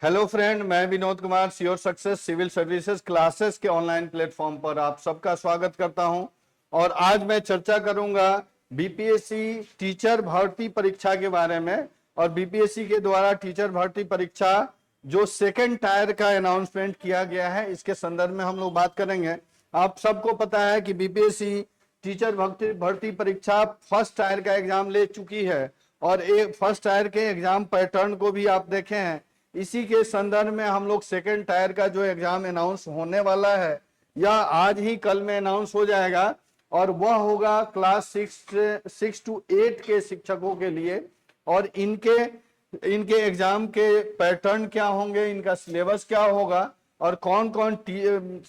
Hello friend, मैं Vinod Kumar sure success civil services classes के online platform पर आप सबका स्वागत करता हूं। और आज मैं चर्चा करूंगा बीपीएससी टीचर भर्ती परीक्षा के बारे में। और बीपीएससी के द्वारा टीचर भर्ती परीक्षा जो सेकेंड टायर का अनाउंसमेंट किया गया है, इसके संदर्भ में हम लोग बात करेंगे। आप सबको पता है कि बीपीएससी टीचर भर्ती परीक्षा फर्स्ट टायर का एग्जाम ले चुकी है और एक फर्स्ट टायर के एग्जाम पैटर्न को भी आप देखे हैं। इसी के संदर्भ में हम लोग सेकेंड टायर का जो एग्जाम अनाउंस होने वाला है या आज ही कल में अनाउंस हो जाएगा, और वह होगा क्लास 6 to 8 के शिक्षकों के लिए। और इनके एग्जाम के पैटर्न क्या होंगे, इनका सिलेबस क्या होगा और कौन कौन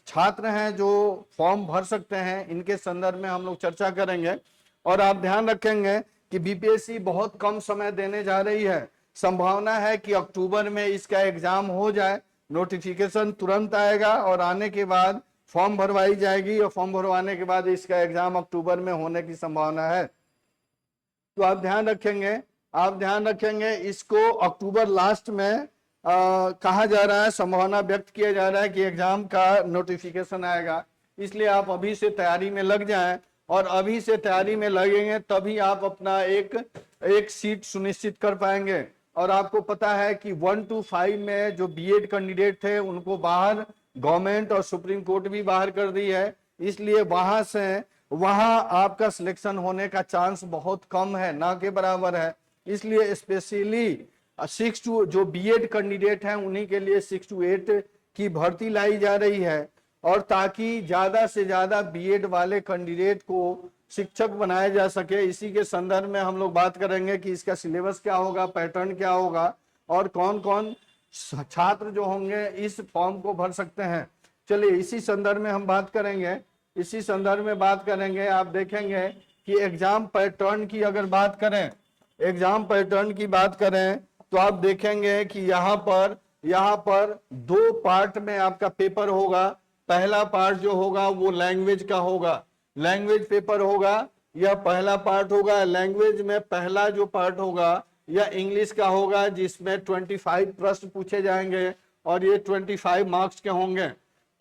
छात्र हैं जो फॉर्म भर सकते हैं, इनके संदर्भ में हम लोग चर्चा करेंगे। और आप ध्यान रखेंगे कि बीपीएससी बहुत कम समय देने जा रही है। संभावना है कि अक्टूबर में इसका एग्जाम हो जाए, नोटिफिकेशन तुरंत आएगा और आने के बाद फॉर्म भरवाई जाएगी और फॉर्म भरवाने के बाद इसका एग्जाम अक्टूबर में होने की संभावना है। तो आप ध्यान रखेंगे इसको अक्टूबर लास्ट में कहा जा रहा है, संभावना व्यक्त किया जा रहा है कि एग्जाम का नोटिफिकेशन आएगा। इसलिए आप अभी से तैयारी में लग जाएं, और अभी से तैयारी में लगेंगे तभी आप अपना एक सीट सुनिश्चित कर पाएंगे। और आपको पता है कि 1 to 5 में जो बीएड कैंडिडेट थे उनको बाहर गवर्नमेंट और सुप्रीम कोर्ट भी बाहर कर दी है। इसलिए वहां आपका सिलेक्शन होने का चांस बहुत कम है, ना के बराबर है। इसलिए स्पेशली 6 to जो बीएड कैंडिडेट हैं उन्हीं के लिए 6 to 8 की भर्ती लाई जा रही है, और ताकि ज्यादा से ज्यादा बीएड वाले कैंडिडेट को शिक्षक बनाया जा सके। इसी के संदर्भ में हम लोग बात करेंगे कि इसका सिलेबस क्या होगा, पैटर्न क्या होगा और कौन कौन छात्र जो होंगे इस फॉर्म को भर सकते हैं। चलिए इसी संदर्भ में हम बात करेंगे। आप देखेंगे कि एग्जाम पैटर्न की अगर बात करें तो आप देखेंगे कि यहाँ पर 2 पार्ट में आपका पेपर होगा। पहला पार्ट जो होगा वो लैंग्वेज का होगा, लैंग्वेज पेपर होगा, यह पहला पार्ट होगा। लैंग्वेज में पहला जो पार्ट होगा यह इंग्लिश का होगा, जिसमें 25 प्रश्न पूछे जाएंगे और ये 25 मार्क्स के होंगे,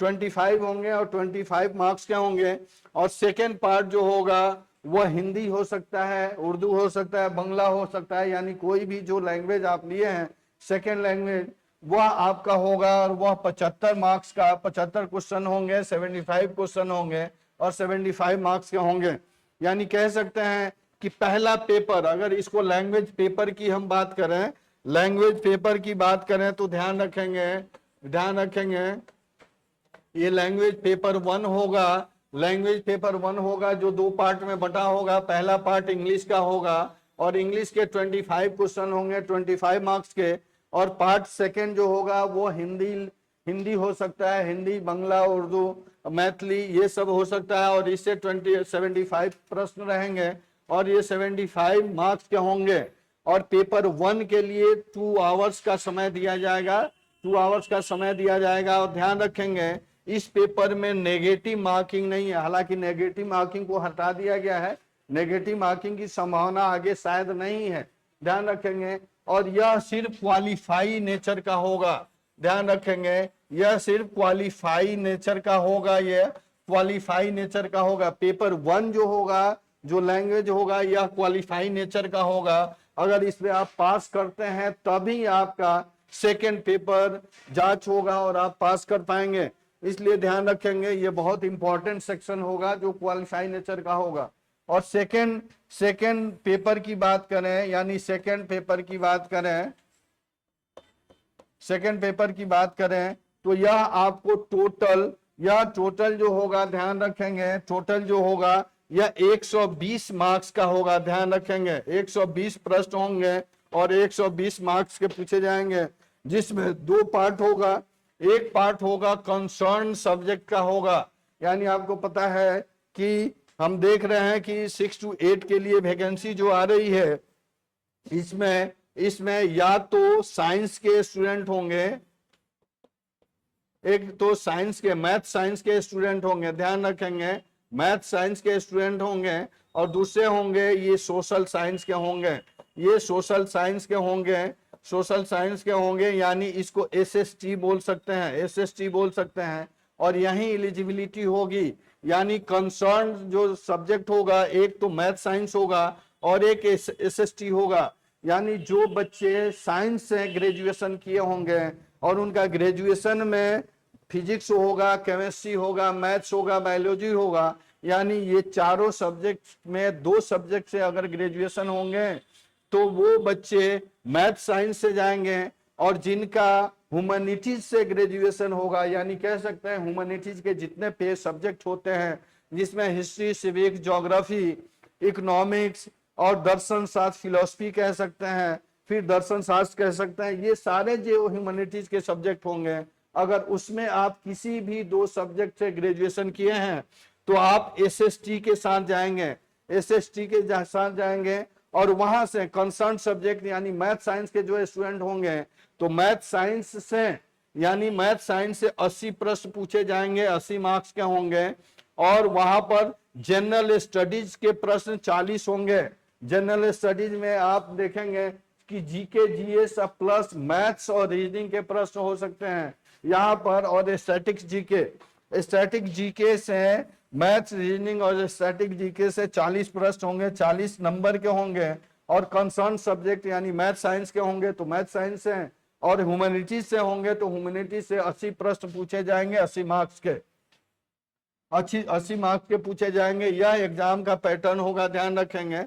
25 होंगे और 25 मार्क्स के होंगे। और सेकेंड पार्ट जो होगा वह हिंदी हो सकता है, उर्दू हो सकता है, बंगला हो सकता है, यानी कोई भी जो लैंग्वेज आप लिए हैं सेकेंड लैंग्वेज वह आपका होगा। और वह 75 मार्क्स का 75 क्वेश्चन होंगे, 75 क्वेश्चन होंगे और 75 मार्क्स के होंगे। यानी कह सकते हैं कि पहला पेपर, अगर इसको लैंग्वेज पेपर की हम बात करें, तो ध्यान रखेंगे ये लैंग्वेज पेपर 1 होगा, जो 2 पार्ट में बटा होगा। पहला पार्ट इंग्लिश का होगा और इंग्लिश के 25 क्वेश्चन होंगे 25 मार्क्स के। और पार्ट सेकेंड जो होगा वो हिंदी हो सकता है, हिंदी, बंगला, उर्दू, मैथिली, ये सब हो सकता है। और इससे 75 प्रश्न रहेंगे और ये 75 मार्क्स के होंगे। और पेपर 1 के लिए 2 आवर्स का समय दिया जाएगा। और ध्यान रखेंगे इस पेपर में नेगेटिव मार्किंग नहीं है, हालांकि नेगेटिव मार्किंग को हटा दिया गया है, नेगेटिव मार्किंग की संभावना आगे शायद नहीं है, ध्यान रखेंगे। और यह सिर्फ क्वालिफाई नेचर का होगा, ध्यान रखेंगे यह सिर्फ क्वालिफाई नेचर का होगा। पेपर 1 जो होगा, जो लैंग्वेज होगा, यह क्वालिफाई नेचर का होगा। अगर इसमें आप पास करते हैं तभी आपका सेकेंड पेपर जांच होगा और आप पास कर पाएंगे। इसलिए ध्यान रखेंगे ये बहुत इंपॉर्टेंट सेक्शन होगा जो क्वालिफाई नेचर का होगा। और सेकेंड पेपर की बात करें तो यह आपको टोटल जो होगा, ध्यान रखेंगे टोटल जो होगा यह 120 मार्क्स का होगा। ध्यान रखेंगे 120 प्रश्न होंगे और 120 मार्क्स के पूछे जाएंगे, जिसमें 2 पार्ट होगा। एक पार्ट होगा कंसर्न सब्जेक्ट का होगा, यानी आपको पता है कि हम देख रहे हैं कि 6 to 8 के लिए वैकेंसी जो आ रही है, इसमें या तो साइंस के स्टूडेंट होंगे, एक तो मैथ साइंस के स्टूडेंट होंगे, ध्यान रखेंगे मैथ साइंस के स्टूडेंट होंगे, और दूसरे होंगे ये सोशल साइंस के होंगे, सोशल साइंस के होंगे, यानी इसको एसएसटी बोल सकते हैं, एसएसटी बोल सकते हैं। और यही एलिजिबिलिटी होगी, यानी कंसर्न जो सब्जेक्ट होगा, एक तो मैथ साइंस होगा और एक एसएसटी होगा। यानी जो बच्चे साइंस से ग्रेजुएशन किए होंगे और उनका ग्रेजुएशन में फिजिक्स होगा, केमिस्ट्री होगा, मैथ्स होगा, बायोलॉजी होगा, यानी ये चारों सब्जेक्ट में 2 सब्जेक्ट से अगर ग्रेजुएशन होंगे तो वो बच्चे मैथ साइंस से जाएंगे। और जिनका ह्यूमैनिटीज से ग्रेजुएशन होगा, यानी कह सकते हैं ह्यूमैनिटीज के जितने पे सब्जेक्ट होते हैं, जिसमें हिस्ट्री, सिविक्स, ज्योग्राफी, इकोनॉमिक्स और दर्शन शास्त्र, फिलोसफी कह सकते हैं, फिर दर्शन शास्त्र कह सकते हैं, ये सारे जो ह्यूमैनिटीज के सब्जेक्ट होंगे, अगर उसमें आप किसी भी 2 सब्जेक्ट से ग्रेजुएशन किए हैं तो आप एसएसटी के साथ जाएंगे, एसएसटी के साथ जाएंगे। और वहां से कंसर्न सब्जेक्ट यानी मैथ साइंस के जो स्टूडेंट होंगे तो मैथ साइंस से, यानी मैथ साइंस से 80 प्रश्न पूछे जाएंगे, 80 मार्क्स के होंगे। और वहां पर जनरल स्टडीज के प्रश्न 40 होंगे। जनरल स्टडीज में आप देखेंगे कि जीके, जीएस प्लस मैथ्स और रीजनिंग के प्रश्न हो सकते हैं यहाँ पर। और स्टैटिक्स जीके, स्टैटिक जीके से मैथ्स, रीजनिंग और स्टैटिक जीके से 40 प्रश्न होंगे, 40 नंबर के होंगे। और कंसर्न सब्जेक्ट यानी मैथ साइंस के होंगे तो मैथ साइंस से, और ह्यूमैनिटीज से होंगे तो ह्यूमैनिटीज से 80 प्रश्न पूछे जाएंगे, 80 मार्क्स के, 80 मार्क्स के पूछे जाएंगे। यह एग्जाम का पैटर्न होगा, ध्यान रखेंगे।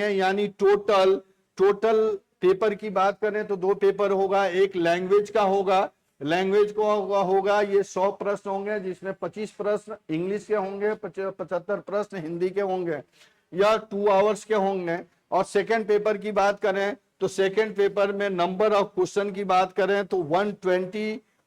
यानी टोटल पेपर की बात करें तो 2 पेपर होगा, एक लैंग्वेज का होगा, ये 100 प्रश्न होंगे, जिसमें 25 प्रश्न इंग्लिश के होंगे, 75 प्रश्न हिंदी के होंगे, या 2 आवर्स के होंगे। और सेकंड पेपर की बात करें तो सेकंड पेपर में नंबर ऑफ क्वेश्चन की बात करें तो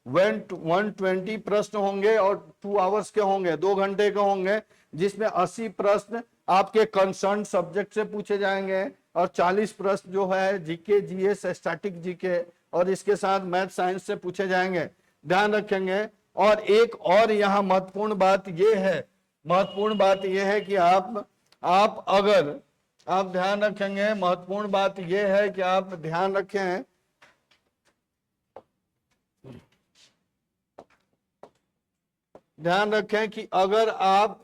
120 प्रश्न होंगे और 2 आवर्स के होंगे, 2 घंटे के होंगे, जिसमें 80 प्रश्न आपके कंसर्न सब्जेक्ट से पूछे जाएंगे और 40 प्रश्न जो है जीके, जीएस, स्टैटिक जीके और इसके साथ मैथ साइंस से पूछे जाएंगे, ध्यान रखेंगे। और एक और यहाँ महत्वपूर्ण बात यह है कि आप अगर आप ध्यान रखेंगे, महत्वपूर्ण बात यह है कि आप ध्यान रखें कि अगर आप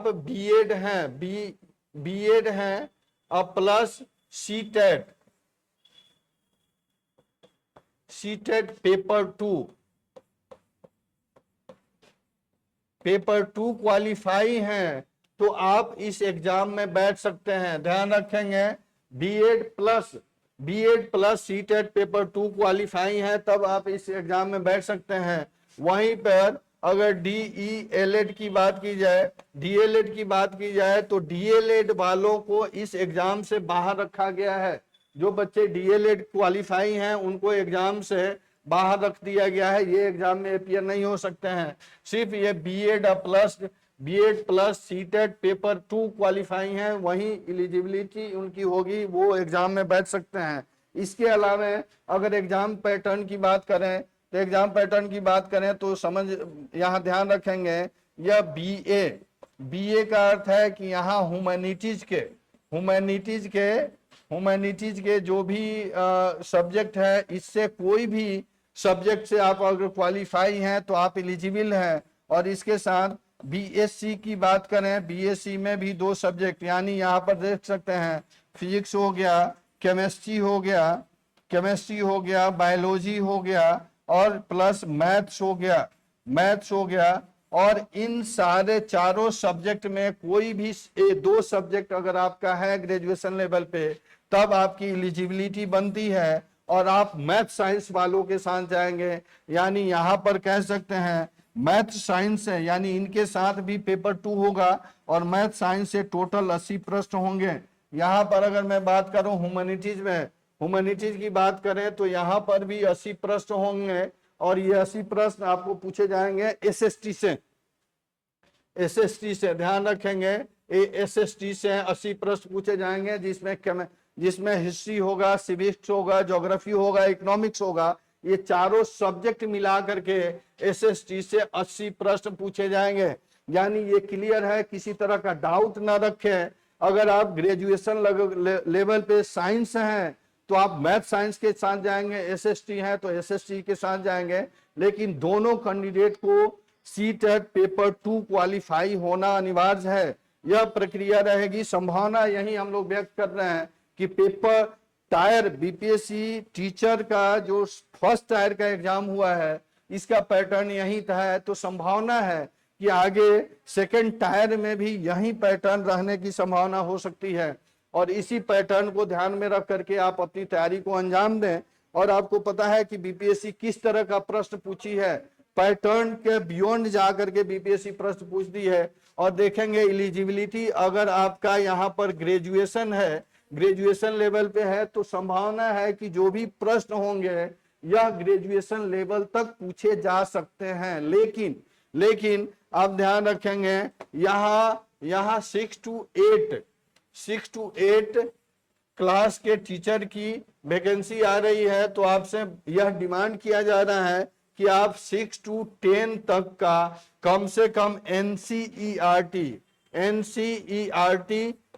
बीएड हैं और प्लस सीटेट पेपर 2 क्वालिफाई हैं तो आप इस एग्जाम में बैठ सकते हैं, ध्यान रखेंगे। BEd plus CTET paper 2 qualify हैं तब आप इस एग्जाम में बैठ सकते हैं। वहीं पर अगर डीएलएड की बात की जाए तो डीएलएड वालों को इस एग्जाम से बाहर रखा गया है। जो बच्चे डीएलएड क्वालिफाई हैं उनको एग्जाम से बाहर रख दिया गया है, ये एग्जाम में अपीयर नहीं हो सकते हैं। सिर्फ ये BEd plus CTET paper 2 qualify हैं, वही एलिजिबिलिटी उनकी होगी, वो एग्जाम में बैठ सकते हैं। इसके अलावा अगर एग्जाम पैटर्न की बात करें तो समझ यहाँ ध्यान रखेंगे, यह बीए का अर्थ है कि यहाँ ह्यूमैनिटीज के जो भी सब्जेक्ट है, इससे कोई भी सब्जेक्ट से आप अगर क्वालिफाई हैं तो आप एलिजिबल हैं। और इसके साथ बीएससी की बात करें, बीएससी में भी 2 सब्जेक्ट, यानी यहाँ पर देख सकते हैं फिजिक्स हो गया, केमिस्ट्री हो गया, बायोलॉजी हो गया और प्लस मैथ्स हो गया। और इन सारे चारों सब्जेक्ट में कोई भी 2 सब्जेक्ट अगर आपका है ग्रेजुएशन लेवल पे तब आपकी एलिजिबिलिटी बनती है और आप मैथ साइंस वालों के साथ जाएंगे। यानी यहाँ पर कह सकते हैं मैथ साइंस है, यानी इनके साथ भी पेपर 2 होगा और मैथ साइंस से टोटल 80 प्रश्न होंगे। यहाँ पर अगर मैं बात करूं ह्यूमैनिटीज की बात करें तो यहाँ पर भी 80 प्रश्न होंगे और ये 80 प्रश्न आपको पूछे जाएंगे एसएसटी से, ध्यान रखेंगे। एसएसटी से 80 प्रश्न पूछे जाएंगे, जिसमें हिस्ट्री होगा, सिविक्स होगा, ज्योग्राफी होगा, इकोनॉमिक्स होगा, ये चारों सब्जेक्ट मिला करके एसएसटी से 80 प्रश्न पूछे जाएंगे। यानी ये क्लियर है, किसी तरह का डाउट ना रखें। अगर आप ग्रेजुएशन लेवल पे साइंस हैं तो आप मैथ साइंस के साथ जाएंगे, एसएसटी है तो एसएसटी के साथ जाएंगे, लेकिन दोनों कैंडिडेट को सीटेट पेपर 2 क्वालिफाई होना अनिवार्य है। यह प्रक्रिया रहेगी। संभावना यही हम लोग व्यक्त कर रहे हैं कि पेपर टायर बीपीएससी टीचर का जो फर्स्ट टायर का एग्जाम हुआ है इसका पैटर्न यही था है, तो संभावना है कि आगे सेकंड टायर में भी यही पैटर्न रहने की संभावना हो सकती है। और इसी पैटर्न को ध्यान में रख करके आप अपनी तैयारी को अंजाम दें। और आपको पता है कि बीपीएससी किस तरह का प्रश्न पूछी है, पैटर्न के बियॉन्ड जाकर के बीपीएससी प्रश्न पूछती है। और देखेंगे एलिजिबिलिटी, अगर आपका यहाँ पर ग्रेजुएशन है, ग्रेजुएशन लेवल पे है, तो संभावना है कि जो भी प्रश्न होंगे यह ग्रेजुएशन लेवल तक पूछे जा सकते हैं। लेकिन आप ध्यान रखेंगे यहाँ 6 to 8 क्लास के टीचर की वैकेंसी आ रही है, तो आपसे यह डिमांड किया जा रहा है कि आप 6 to 10 तक का कम से कम एनसीईआरटी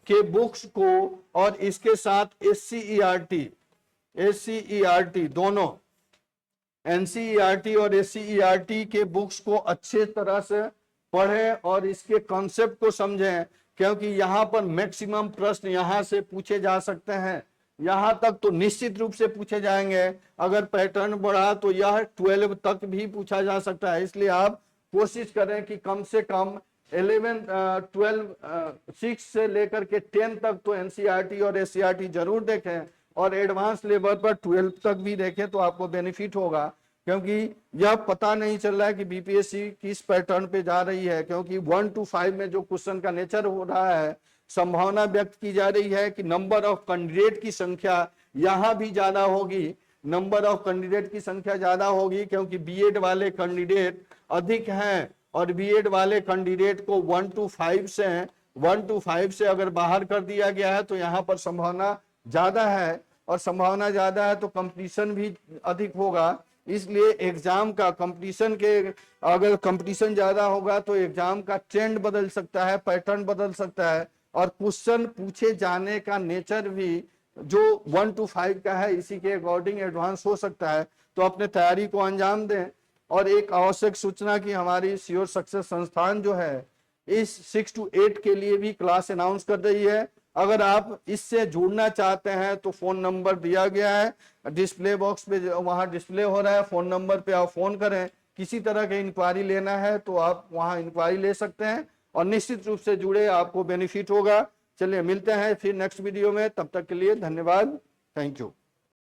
के बुक्स को और इसके साथ एससीईआरटी दोनों एनसीईआरटी और एससीईआरटी के बुक्स को अच्छे तरह से पढ़ें और इसके कॉन्सेप्ट को समझें, क्योंकि यहाँ पर मैक्सिमम प्रश्न यहाँ से पूछे जा सकते हैं। यहाँ तक तो निश्चित रूप से पूछे जाएंगे, अगर पैटर्न बढ़ा तो यह 12 तक भी पूछा जा सकता है। इसलिए आप कोशिश करें कि कम से कम 6 से लेकर के 10 तक तो एनसीईआरटी और एससीईआरटी जरूर देखें, और एडवांस लेवल पर 12 तक भी देखें तो आपको बेनिफिट होगा। क्योंकि यह पता नहीं चल रहा है कि बीपीएससी किस पैटर्न पे जा रही है, क्योंकि 1 to 5 में जो क्वेश्चन का नेचर हो रहा है, संभावना व्यक्त की जा रही है कि नंबर ऑफ कैंडिडेट की संख्या यहाँ भी ज्यादा होगी। नंबर ऑफ कैंडिडेट की संख्या ज्यादा होगी क्योंकि बीएड वाले कैंडिडेट अधिक हैं, और बीएड वाले कैंडिडेट को 1 to 5 से अगर बाहर कर दिया गया है तो यहाँ पर संभावना ज्यादा है, और संभावना ज्यादा है तो कंपटीशन भी अधिक होगा। इसलिए एग्जाम का कंपटीशन के अगर कंपटीशन ज्यादा होगा तो एग्जाम का ट्रेंड बदल सकता है, पैटर्न बदल सकता है, और क्वेश्चन पूछे जाने का नेचर भी जो 1 to 5 का है इसी के अकॉर्डिंग एडवांस हो सकता है। तो अपने तैयारी को अंजाम दें। और एक आवश्यक सूचना की हमारी श्योर सक्सेस संस्थान जो है इस 6 to 8 के लिए भी क्लास अनाउंस कर रही है। अगर आप इससे जुड़ना चाहते हैं तो फोन नंबर दिया गया है डिस्प्ले बॉक्स पे, वहां डिस्प्ले हो रहा है, फोन नंबर पे आप फोन करें। किसी तरह की इंक्वायरी लेना है तो आप वहां इंक्वायरी ले सकते हैं, और निश्चित रूप से जुड़े, आपको बेनिफिट होगा। चलिए मिलते हैं फिर नेक्स्ट वीडियो में, तब तक के लिए धन्यवाद, थैंक यू।